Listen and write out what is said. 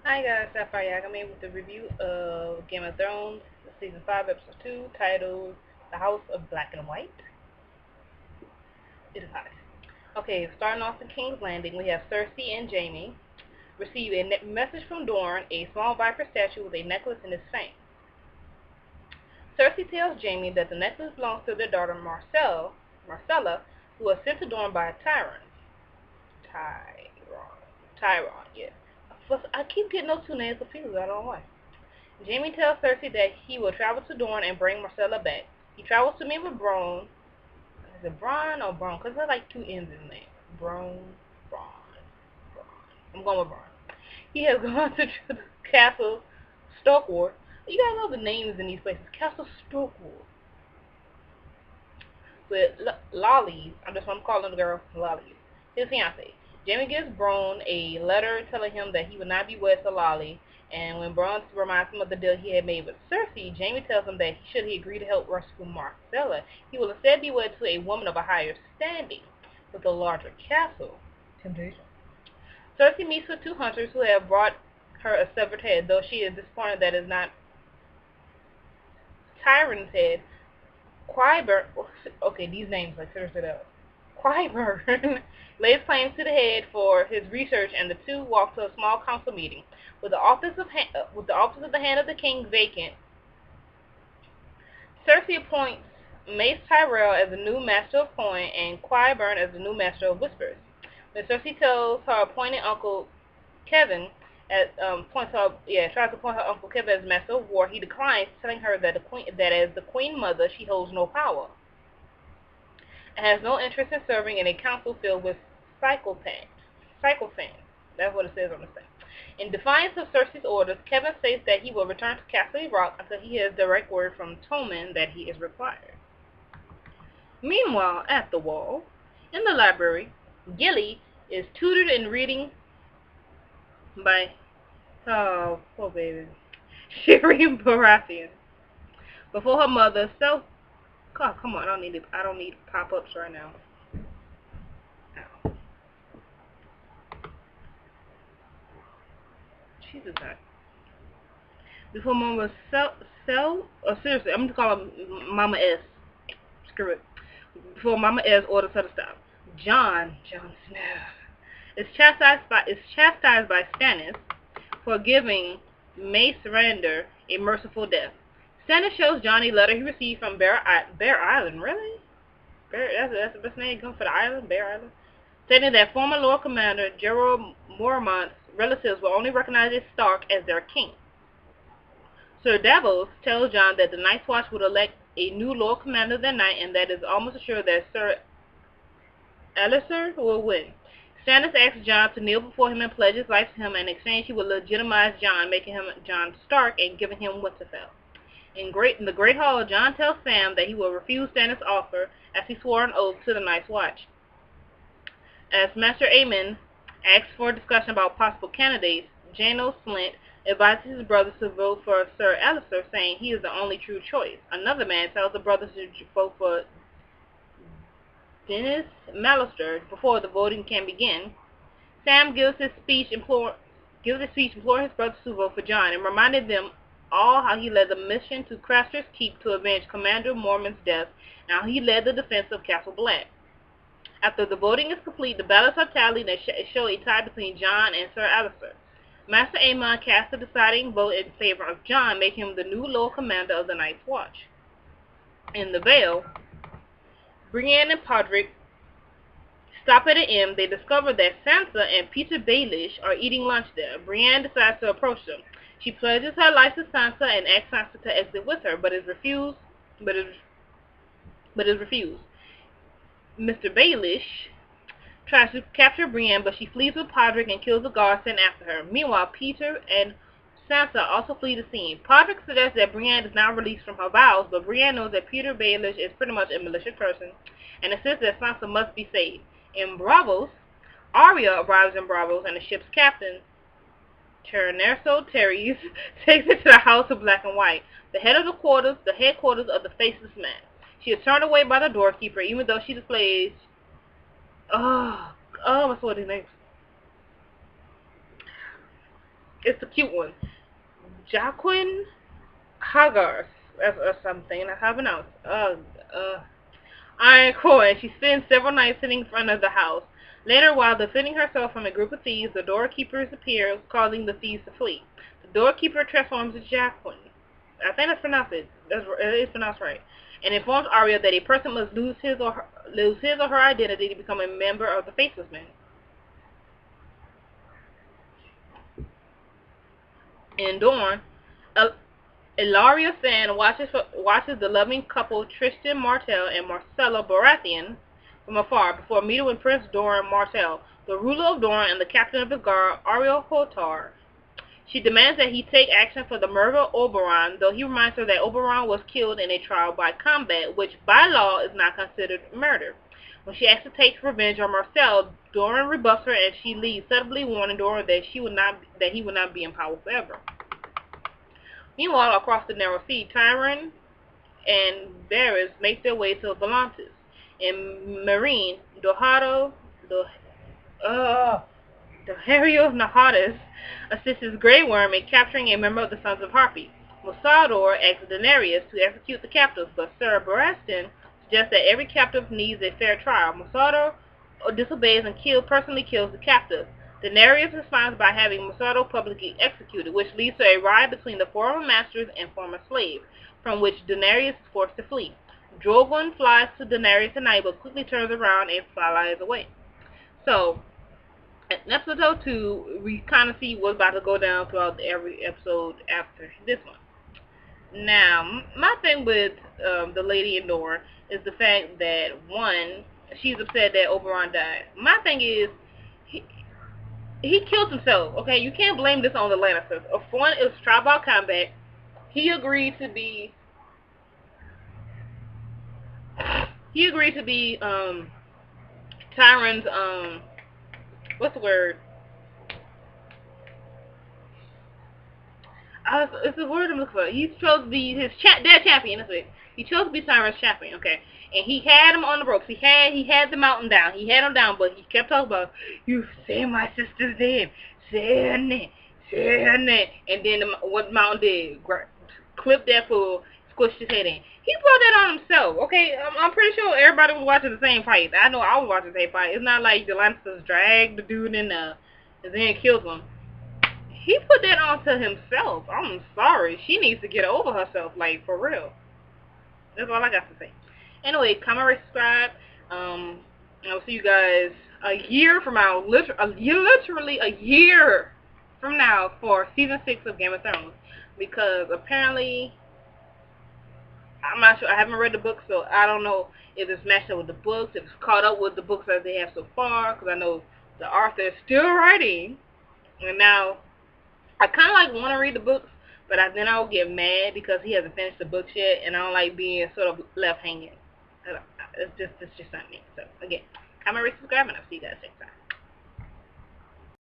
Hi guys, Sapphire Yagami with the review of Game of Thrones, Season 5, Episode 2, titled The House of Black and White. It is hot. Okay, starting off in King's Landing, we have Cersei and Jaime receive a message from Dorne, a small viper statue with a necklace in its fang. Cersei tells Jaime that the necklace belongs to their daughter Marcella, who was sent to Dorne by a tyrant. Tyron, yeah. I keep getting those two names confused, I don't know why. Jaime tells Cersei that he will travel to Dorne and bring Marcella back. He travels to meet with Bronn. Is it Bronn or Bronn? Because there's like two N's in there. Bronn, Bronn. I'm going with Bronn. He has gone to Castle Stokewood. You guys know the names in these places. Castle Stokewood. With Lolly. I'm calling the girl Lolly. His fiance. Jaime gives Bronn a letter telling him that he would not be wed to Lolly, and when Bronn reminds him of the deal he had made with Cersei, Jaime tells him that should he agree to help rescue Marcella, he will instead be wed to a woman of a higher standing, with a larger castle. Temptation. Cersei meets with two hunters who have brought her a severed head, though she is disappointed that it is not Tyrion's head. Qyburn, okay, these names like seriously though. Qyburn lays claim to the head for his research, and the two walk to a small council meeting. With the office of the Hand of the King vacant, Cersei appoints Mace Tyrell as the new Master of Coin and Qyburn as the new Master of Whispers. When Cersei tells her appointed uncle Kevin tries to appoint her uncle Kevin as Master of War, he declines, telling her that as the Queen Mother she holds no power and has no interest in serving in a council filled with psychopaths. Psychophants. That's what it says on the thing. In defiance of Cersei's orders, Kevin states that he will return to Castle Rock until he has direct word from Tommen that he is required. Meanwhile, at the Wall, in the library, Gilly is tutored in reading by, oh, poor baby, Shireen Baratheon before her mother. God, come on, I don't need pop-ups right now. Jesus, God. Before Mama seriously, I'm just calling Mama S. Screw it. Before Mama S orders her to stop. Jon Snow, is chastised by Stannis for giving Mace Randor a merciful death. Stannis shows Jon a letter he received from Bear Island. Really? That's the best name come for the island, Bear Island. Stating that former Lord Commander Gerald Mormont's relatives will only recognize a Stark as their king. Sir Davos tells Jon that the Night's Watch would elect a new Lord Commander that night, and that it is almost assured that Sir Alliser will win. Stannis asks Jon to kneel before him and pledge his life to him, and in exchange he will legitimize Jon, making him Jon Stark and giving him Winterfell. In the Great Hall, Jon tells Sam that he will refuse Stannis' offer, as he swore an oath to the Night's Watch. As Master Aemon asks for a discussion about possible candidates, Janos Slynt advises his brothers to vote for Sir Alliser, saying he is the only true choice. Another man tells the brothers to vote for Denys Mallister before the voting can begin. Sam gives his speech imploring his brothers to vote for Jon, and reminded them all how he led the mission to Craster's Keep to avenge Commander Mormont's death, and how he led the defense of Castle Black. After the voting is complete, the ballots are tallied and show a tie between Jon and Sir Alliser. Master Aemon casts the deciding vote in favor of Jon, making him the new Lord Commander of the Night's Watch. In the Vale, Brienne and Podrick stop at an inn. They discover that Sansa and Peter Baelish are eating lunch there. Brienne decides to approach them. She pledges her life to Sansa and asks Sansa to exit with her, but is refused. Mr. Baelish tries to capture Brienne, but she flees with Podrick and kills the guard sent after her. Meanwhile, Peter and Sansa also flee the scene. Podrick suggests that Brienne is now released from her vows, but Brienne knows that Peter Baelish is pretty much a malicious person and insists that Sansa must be saved. In Braavos, Arya arrives in Braavos, and the ship's captain, Ternerso Terres, takes her to the House of Black and White, the headquarters of the Faceless Man. She is turned away by the doorkeeper, even though she displays what's what his name? It's the cute one. Jaqen Hagar, or something. I have announced. Iron Core, and she spends several nights sitting in front of the house. Later, while defending herself from a group of thieves, the doorkeepers appear, causing the thieves to flee. The doorkeeper transforms into Jacqueline. I think that's pronounced it. It is pronounced right. And informs Arya that a person must lose his or her identity to become a member of the Faceless Men. In Dorne, Ilaria Sand watches the loving couple Tristan Martell and Marcella Baratheon from afar before meeting with Prince Doran Martell, the ruler of Dorne and the captain of his guard, Ariel Hotar. She demands that he take action for the murder of Oberyn, though he reminds her that Oberyn was killed in a trial by combat, which by law is not considered murder. When she asks to take revenge on Marcel, Doran rebuffs her and she leaves, subtly warning Doran that he would not be in power forever. Meanwhile, across the narrow sea, Tyrion and Varys make their way to Volantis. In Meereen, Dohario Naharis assists Grey Worm in capturing a member of the Sons of Harpy. Musador asks Daenerys to execute the captives, but Sir Barristan suggests that every captive needs a fair trial. Musador disobeys and personally kills the captives. Daenerys responds by having Musador publicly executed, which leads to a riot between the former masters and former slaves, from which Daenerys is forced to flee. Drogon flies to Daenerys tonight, but quickly turns around and flies away. So, in episode 2, we kind of see what's about to go down throughout every episode after this one. Now, my thing with the lady in Dorne is the fact that, one, she's upset that Oberyn died. My thing is, he killed himself, okay? You can't blame this on the Lannisters. For one, it was tribal combat. He agreed to be Tyrion's, what's the word? It's the word I'm looking for. He chose to be their champion. That's it. He chose to be Tyrion's champion. Okay, and he had him on the ropes. He had the mountain down. He had him down, but he kept talking about, "You say my sister's name, say her name, say her name," and then what the mountain did, clipped that fool, squished his head in. He brought that on himself. Okay, I'm pretty sure everybody was watching the same fight. I know I was watching the same fight. It's not like the Lannisters dragged the dude in there and then killed him. He put that onto himself. I'm sorry. She needs to get over herself, like, for real. That's all I got to say. Anyway, comment, rate, subscribe. I'll see you guys a year from now. Literally a year from now for season 6 of Game of Thrones. Because apparently, I'm not sure. I haven't read the book, so I don't know if it's matched up with the books, if it's caught up with the books that they have so far. Because I know the author is still writing. And now I kind of like want to read the books, but then I'll get mad because he hasn't finished the books yet, and I don't like being sort of left hanging. It's just not me. So again, comment, rate, subscribe, and I'll see you guys next time.